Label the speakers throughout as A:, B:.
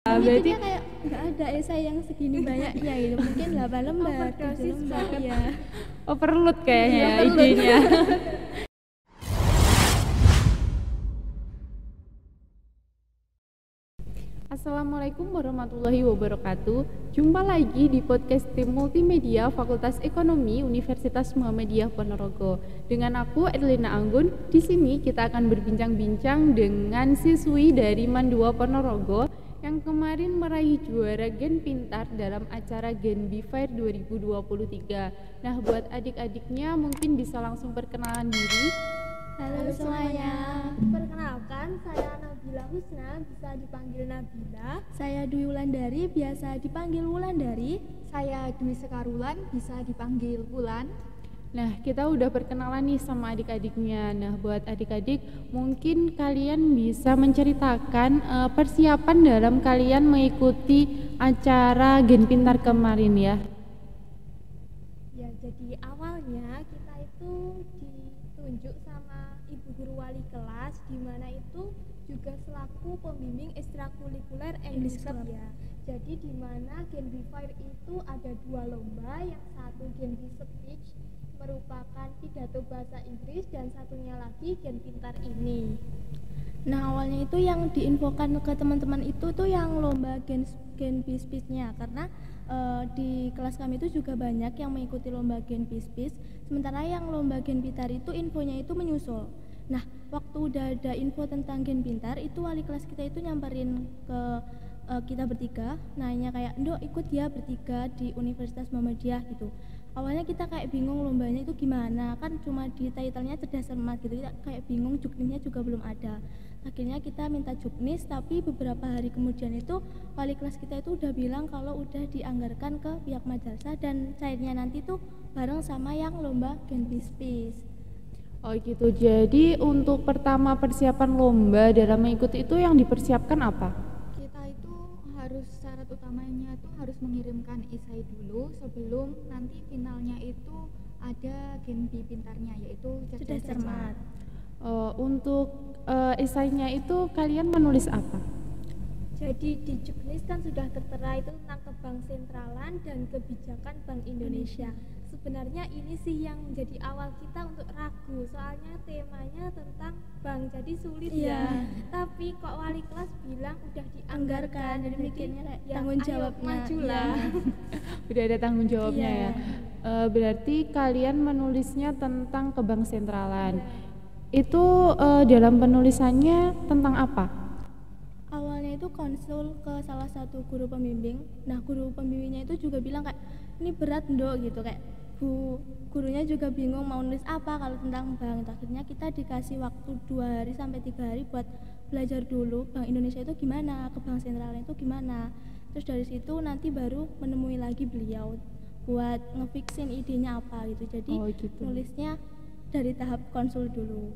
A: Berarti
B: kayak nggak ada esai yang segini banyaknya gitu, mungkin 8 lembar, 7 lembar ya.
A: overload kayaknya
B: Iya, overload.
A: idenya. Assalamualaikum warahmatullahi wabarakatuh. Jumpa lagi di podcast tim multimedia Fakultas Ekonomi Universitas Muhammadiyah Ponorogo. Dengan aku Erlina Anggun. Di sini kita akan berbincang-bincang dengan siswi dari Mandua Ponorogo yang kemarin meraih juara Gen Pintar dalam acara Gen B Fair 2023. Nah, buat adik-adiknya mungkin bisa langsung perkenalan diri.
B: Halo semuanya, perkenalkan saya Nabila Husna, bisa dipanggil Nabila. Saya Dwi Wulandari, biasa dipanggil Wulandari.
C: Saya Dwi Sekarulan, bisa dipanggil Wulan.
A: Nah, kita udah perkenalan nih sama adik-adiknya. Nah, buat adik-adik, mungkin kalian bisa menceritakan persiapan dalam kalian mengikuti acara Gen Pintar kemarin ya.
B: Ya, jadi awalnya kita itu ditunjuk sama ibu guru wali kelas, di mana itu juga selaku pembimbing ekstrakurikuler English Club ya. Jadi di mana Gen B Fair itu ada 2 lomba, yang satu Gen B Speech merupakan pidato bahasa Inggris dan satunya lagi Gen Pintar ini. Nah, awalnya itu yang diinfokan ke teman-teman itu tuh yang lomba Gen B Speech-nya, karena di kelas kami itu juga banyak yang mengikuti lomba Gen B Speech, sementara yang lomba Gen Pintar itu infonya itu menyusul. Nah, waktu udah ada info tentang Gen Pintar itu wali kelas kita itu nyamperin ke kita bertiga, nanya kayak, "Ndok, ikut ya bertiga di Universitas Muhammadiyah," gitu. Awalnya kita kayak bingung lombanya itu gimana, kan cuma di title-nya cerdas cermat gitu, kita kayak bingung, juknisnya juga belum ada. Akhirnya kita minta juknis, tapi beberapa hari kemudian itu wali kelas kita itu udah bilang kalau udah dianggarkan ke pihak madrasah dan cairnya nanti tuh bareng sama yang lomba Gen B Speech.
A: Oh gitu, jadi untuk pertama persiapan lomba dalam mengikuti itu yang dipersiapkan apa?
C: Kita itu harus syarat utamanya itu harus mengirimkan esai dulu sebelum nanti finalnya itu ada Gen B Pintarnya, yaitu cerdas cermat.
A: Untuk esainya itu kalian menulis apa?
B: Jadi di juknis kan sudah tertera itu tentang kebank sentralan dan kebijakan Bank Indonesia. Sebenarnya ini sih yang menjadi awal kita untuk ragu, soalnya temanya tentang bank, jadi sulit ya. Tapi kok wali kelas bilang udah dianggarkan, jadi mikirnya kayak ya,
C: tanggung jawabnya
B: majulah.
A: Udah ada tanggung jawabnya
B: Iya.
A: ya. Berarti kalian menulisnya tentang ke bank sentralan. Itu dalam penulisannya tentang apa?
B: Awalnya itu konsul ke salah satu guru pembimbing. Nah, guru pembimbingnya itu juga bilang kayak, "Ini berat, Ndok," gitu, kayak gurunya juga bingung mau nulis apa kalau tentang bank. Akhirnya kita dikasih waktu 2 hari sampai 3 hari buat belajar dulu Bank Indonesia itu gimana, ke bank sentralnya itu gimana. Terus dari situ nanti baru menemui lagi beliau buat ngefixin idenya apa gitu. Jadi
A: gitu.
B: nulisnya dari tahap konsul dulu.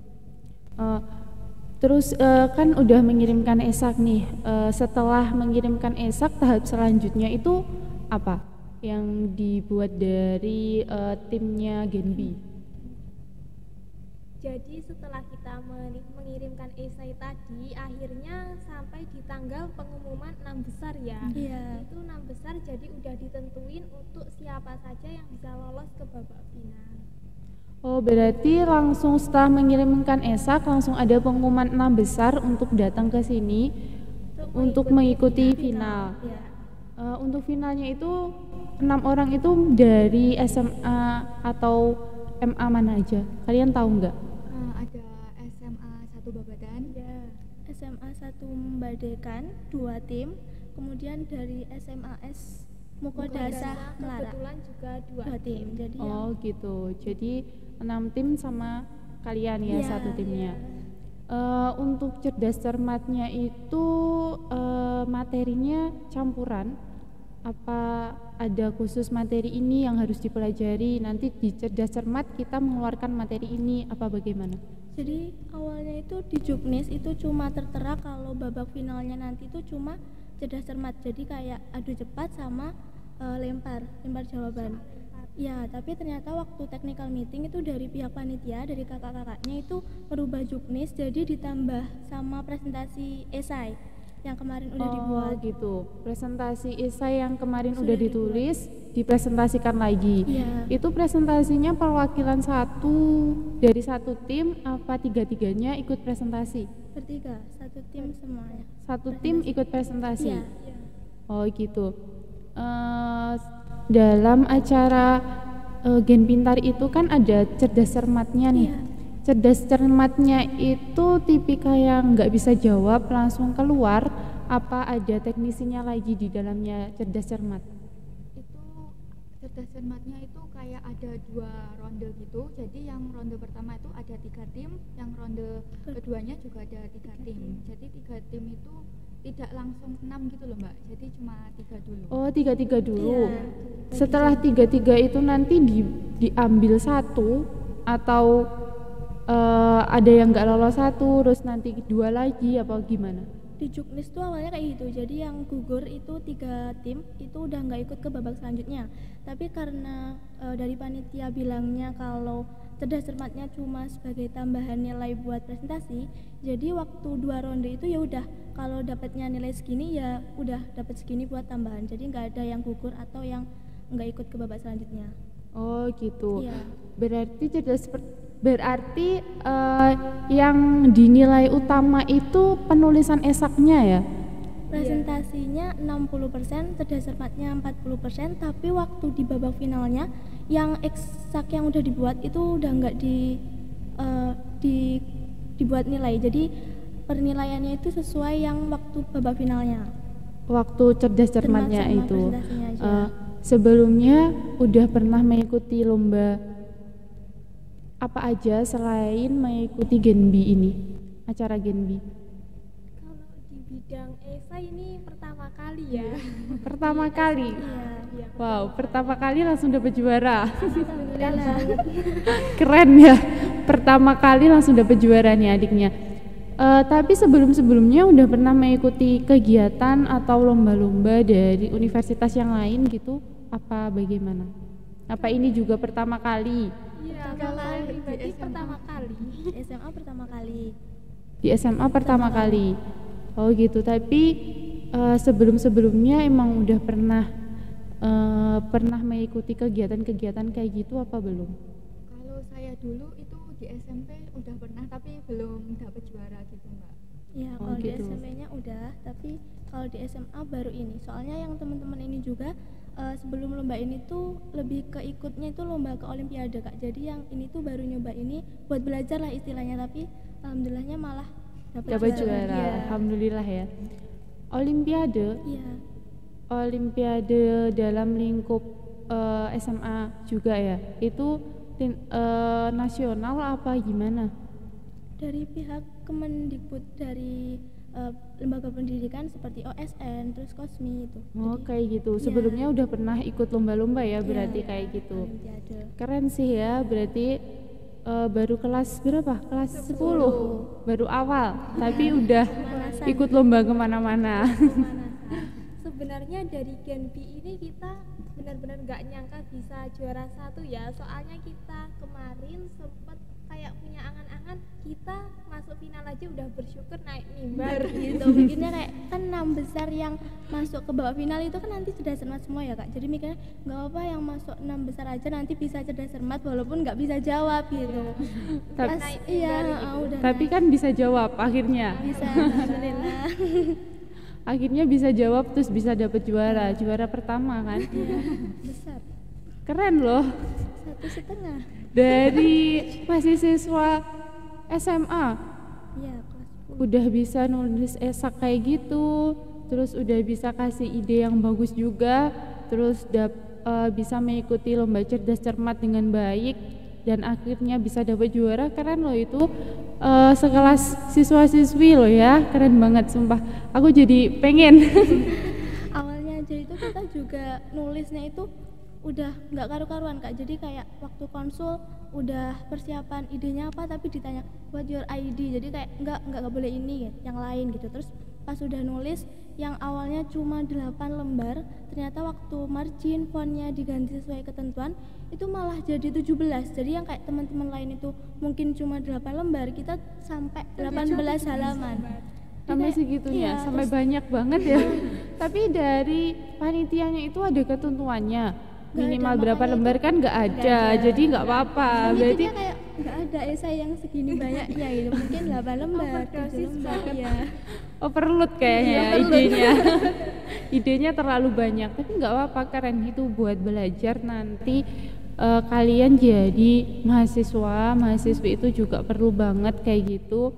A: Terus kan udah mengirimkan esak nih. Setelah mengirimkan esak, tahap selanjutnya itu apa? Yang dibuat dari timnya Gen B.
B: Jadi setelah kita mengirimkan esai tadi, akhirnya sampai di tanggal pengumuman 6 besar ya. Iya. Itu 6 besar, jadi udah ditentuin untuk siapa saja yang bisa lolos ke babak final.
A: Oh, berarti langsung setelah mengirimkan esak langsung ada pengumuman 6 besar untuk datang ke sini untuk mengikuti final.
B: Ya.
A: Untuk finalnya itu 6 orang itu dari SMA atau MA mana aja? Kalian tahu nggak?
C: Ada SMA 1 Babadan,
B: Ya. SMA 1 Mbadekan 2 tim, kemudian dari SMAS Mukodasa Melara kebetulan juga 2 tim. Jadi
A: gitu. Jadi 6 tim sama kalian ya, satu timnya. Untuk cerdas cermatnya itu materinya campuran. Apa ada khusus materi ini yang harus dipelajari? Nanti di cerdas cermat kita mengeluarkan materi ini apa bagaimana?
B: Jadi awalnya itu di juknis itu cuma tertera kalau babak finalnya nanti itu cuma cerdas cermat. Jadi kayak adu cepat sama lempar jawaban. Ya, tapi ternyata waktu technical meeting itu dari pihak panitia, dari kakak-kakaknya itu merubah juknis jadi ditambah sama presentasi esai. yang kemarin udah dibuat.
A: Gitu. Presentasi esai yang kemarin
B: Sudah
A: udah ditulis dipresentasikan lagi.
B: Iya.
A: Itu presentasinya perwakilan dari satu tim apa tiga-tiganya ikut presentasi?
B: Bertiga, satu tim semuanya.
A: Satu tim ikut presentasi.
B: Iya.
A: Oh gitu. Dalam acara Gen Pintar itu kan ada cerdas cermatnya nih.
B: Iya.
A: Cerdas cermatnya itu tipikal yang nggak bisa jawab langsung keluar, apa ada teknisinya lagi di dalamnya cerdas cermat?
C: Itu cerdas cermatnya itu kayak ada 2 ronde gitu. Jadi yang ronde pertama itu ada 3 tim, yang ronde keduanya juga ada 3 tim. Jadi 3 tim itu tidak langsung 6 gitu loh Mbak, jadi cuma 3 dulu.
A: Oh, 3-3 dulu.
B: Iya.
A: Setelah 3-3 itu nanti diambil satu atau ada yang nggak lolos satu, terus nanti 2 lagi apa gimana?
B: Di juknis tuh awalnya kayak gitu, jadi yang gugur itu 3 tim itu udah nggak ikut ke babak selanjutnya. Tapi karena dari panitia bilangnya kalau cerdas cermatnya cuma sebagai tambahan nilai buat presentasi, jadi waktu 2 ronde itu ya udah kalau dapatnya nilai segini ya udah dapat segini buat tambahan, jadi nggak ada yang gugur atau yang nggak ikut ke babak selanjutnya.
A: Oh gitu.
B: Iya.
A: Berarti yang dinilai utama itu penulisan esaknya ya?
B: Presentasinya 60%, cerdas cermatnya 40%, tapi waktu di babak finalnya yang eksak yang udah dibuat itu udah nggak dibuat nilai. Jadi penilaiannya itu sesuai yang waktu babak finalnya.
A: Waktu cerdas cermatnya
B: Sama
A: itu.
B: presentasinya aja.
A: Sebelumnya udah pernah mengikuti lomba apa aja selain mengikuti Genbi ini, acara Genbi?
D: Kalau di bidang esai ini pertama kali ya.
A: Pertama kali.
B: Iya.
A: Wow, pertama kali langsung dapat juara.
B: Alhamdulillah.
A: Keren ya. Pertama kali langsung dapat juara nih adiknya. Tapi sebelumnya udah pernah mengikuti kegiatan atau lomba-lomba dari universitas yang lain gitu? Apa bagaimana? Apa ini juga pertama kali?
D: Iya, kalau saya pribadi pertama kali.
B: SMA pertama kali.
A: Di SMA pertama kali. Oh gitu. Tapi sebelumnya emang udah pernah mengikuti kegiatan-kegiatan kayak gitu apa belum?
C: Kalau saya dulu itu di SMP udah pernah tapi belum dapat juara gitu Mbak.
B: Iya,
A: Oh,
B: kalau
A: gitu.
B: di SMP-nya udah, tapi kalau di SMA baru ini. Soalnya yang teman-teman ini juga sebelum lomba ini tuh lebih ke ikutnya itu lomba ke olimpiade Kak. Jadi yang ini tuh baru nyoba ini buat belajar lah istilahnya, tapi alhamdulillahnya malah
A: Dapat juara.
B: Iya.
A: Alhamdulillah ya. Olimpiade
B: Iya.
A: Olimpiade dalam lingkup SMA juga ya. Itu nasional apa gimana?
B: Dari pihak Kemendikbud, dari lembaga pendidikan seperti OSN, terus Kosmi itu.
A: Oh
B: Jadi,
A: kayak gitu.
B: iya.
A: Sebelumnya udah pernah ikut lomba-lomba ya berarti
B: Iya,
A: kayak gitu.
B: Olimpiade.
A: Keren sih ya. Berarti baru kelas berapa? Kelas 10. Baru awal. Tapi udah
B: Pemanasan.
A: ikut lomba kemana-mana.
D: Sebenarnya dari Genbi ini kita benar-benar nggak nyangka bisa juara 1 ya. Soalnya kita kemarin sempet kayak punya angan-angan kita masuk final aja udah bersyukur naik mimbar
B: Gitu mikirnya kayak kan 6 besar yang masuk ke babak final itu kan nanti cerdas cermat semua ya Kak, jadi mikirnya nggak apa yang masuk 6 besar aja nanti bisa cerdas cermat walaupun nggak bisa jawab gitu.
A: Tapi-
B: Pas iya udah
A: Tapi kan bisa jawab akhirnya.
B: bisa alhamdulillah.
A: Akhirnya bisa jawab terus bisa dapet juara pertama kan.
B: Besar
A: Keren loh.
B: 1,5.
A: Dari masih siswa SMA
B: Iya kelas 10.
A: udah bisa nulis esak kayak gitu, terus udah bisa kasih ide yang bagus juga, terus bisa mengikuti lomba cerdas cermat dengan baik dan akhirnya bisa dapat juara. Keren loh itu. Sekelas siswa-siswi loh ya, keren banget sumpah. Aku jadi pengen.
B: Awalnya aja itu kita juga nulisnya itu udah nggak karu-karuan Kak, jadi kayak waktu konsul udah persiapan idenya apa tapi ditanya what your ID, jadi kayak nggak boleh ini yang lain gitu. Terus pas udah nulis yang awalnya cuma 8 lembar ternyata waktu margin fontnya diganti sesuai ketentuan itu malah jadi 17, jadi yang kayak teman-teman lain itu mungkin cuma 8 lembar kita sampai 18 halaman.
A: Sampai segitunya, sampai banyak banget ya. Tapi dari panitianya itu ada ketentuannya. Minimal berapa lembar kan nggak ada, jadi nggak apa-apa. Berarti
D: kayak nggak ada esai yang segini banyaknya gitu, mungkin 8 lembar, 7 lembar ya.
A: overload kayaknya ya idenya. Idenya terlalu banyak, tapi nggak apa-apa, keren itu buat belajar nanti. Kalian jadi mahasiswi itu juga perlu banget kayak gitu.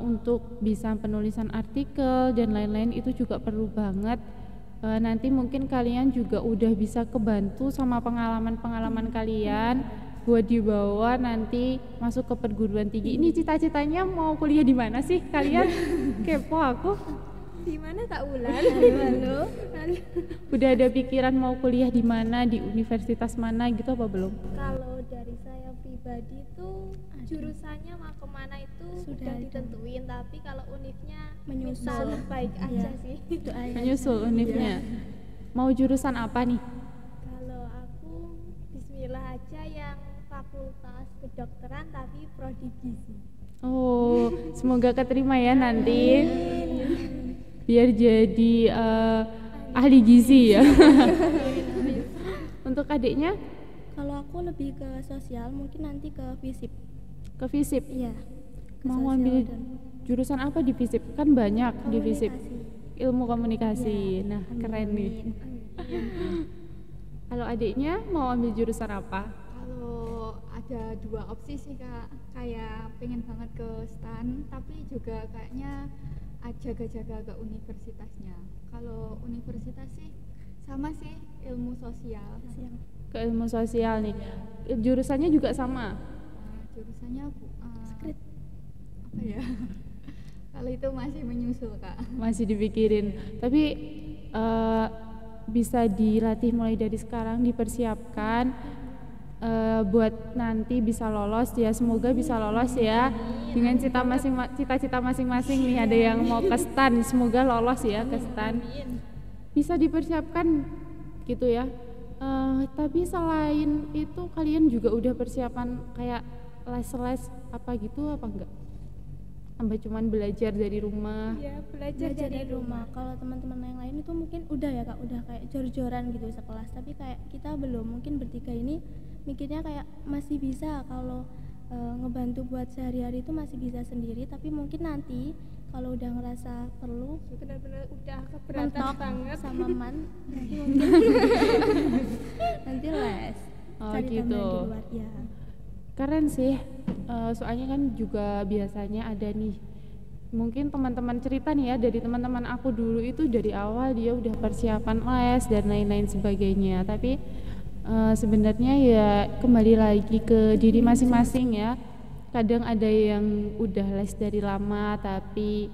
A: Untuk bisa penulisan artikel dan lain-lain itu juga perlu banget. Nanti mungkin kalian juga udah bisa kebantu sama pengalaman kalian buat dibawa nanti masuk ke perguruan tinggi. Ini cita-citanya mau kuliah di mana sih kalian? Kepo aku.
B: Di mana Kak Wulan?
D: Halo.
A: Udah ada pikiran mau kuliah di mana, di universitas mana gitu apa belum?
B: Kalau dari saya pribadi tuh jurusannya mau kemana itu sudah ditentuin, tapi kalau univnya
D: Menyusul.
B: baik aja sih.
A: Menyusul univnya. Mau jurusan apa nih?
B: Kalau aku bismillah aja yang fakultas kedokteran tapi prodi gizi.
A: Oh, semoga keterima ya nanti. Biar jadi ahli gizi ya. Untuk adiknya?
D: Kalau aku lebih ke sosial, mungkin nanti ke FISIP.
A: Ke FISIP?
D: Iya.
A: Mau ambil jurusan apa di FISIP? Kan banyak di FISIP. Ilmu komunikasi. Nah, keren nih. Kalau adiknya mau ambil jurusan apa?
C: Kalau ada dua opsi sih Kak, kayak pengen banget ke STAN, tapi juga kayaknya jaga-jaga ke universitasnya. Kalau universitas sih sama sih, ilmu sosial.
A: Ke ilmu sosial nih. Jurusannya juga sama?
C: Jurusannya skrip apa ya? Kalau itu masih menyusul Kak.
A: Masih dipikirin. Tapi bisa dilatih mulai dari sekarang, dipersiapkan buat nanti bisa lolos ya. Semoga bisa lolos ya. Dengan cita-cita masing-masing nih, ada yang mau ke STAN, semoga lolos ya ke STAN. Bisa dipersiapkan gitu ya. Tapi selain itu kalian juga udah persiapan kayak les-les apa gitu apa enggak? Sampai cuman belajar dari rumah.
B: Ya, belajar dari rumah.
D: Kalau teman-teman yang lain itu mungkin udah ya Kak, udah kayak jor-joran gitu sekelas, tapi kayak kita belum. Mungkin bertiga ini mikirnya kayak masih bisa, kalau ngebantu buat sehari-hari itu masih bisa sendiri, tapi mungkin nanti kalau udah ngerasa perlu
B: benar-benar udah keberatan
D: mentok
B: banget
D: sama nanti mungkin nanti les.
A: Oh
D: Cari
A: gitu.
D: tambahan di luar ya.
A: Keren sih. Soalnya kan juga biasanya ada nih, mungkin teman-teman cerita nih ya, dari teman-teman aku dulu itu dari awal dia udah persiapan les dan lain-lain sebagainya. Tapi sebenarnya ya kembali lagi ke diri masing-masing ya. Kadang ada yang udah les dari lama tapi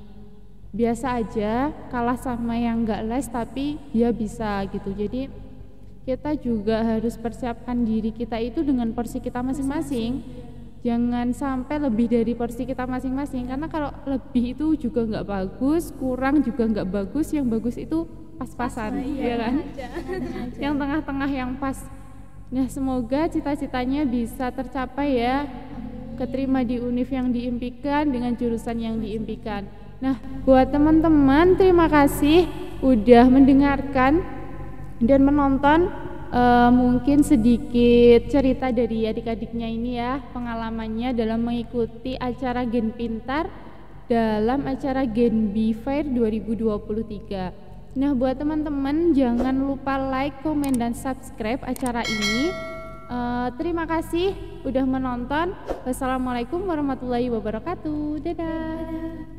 A: biasa aja, kalah sama yang nggak les tapi dia bisa gitu. Jadi kita juga harus persiapkan diri kita itu dengan porsi kita masing-masing. Jangan sampai lebih dari porsi kita masing-masing, karena kalau lebih itu juga nggak bagus, kurang juga nggak bagus. Yang bagus itu pas-pasan, ya kan? Yang tengah-tengah yang pas. Nah, semoga cita-citanya bisa tercapai ya, keterima di univ yang diimpikan dengan jurusan yang diimpikan. Nah, buat teman-teman terima kasih udah mendengarkan dan menonton. Mungkin sedikit cerita dari adik-adiknya ini ya, pengalamannya dalam mengikuti acara Gen Pintar dalam acara Gen B Fair 2023. Nah, buat teman-teman jangan lupa like, komen, dan subscribe acara ini. Terima kasih udah menonton. Wassalamualaikum warahmatullahi wabarakatuh. Dadah.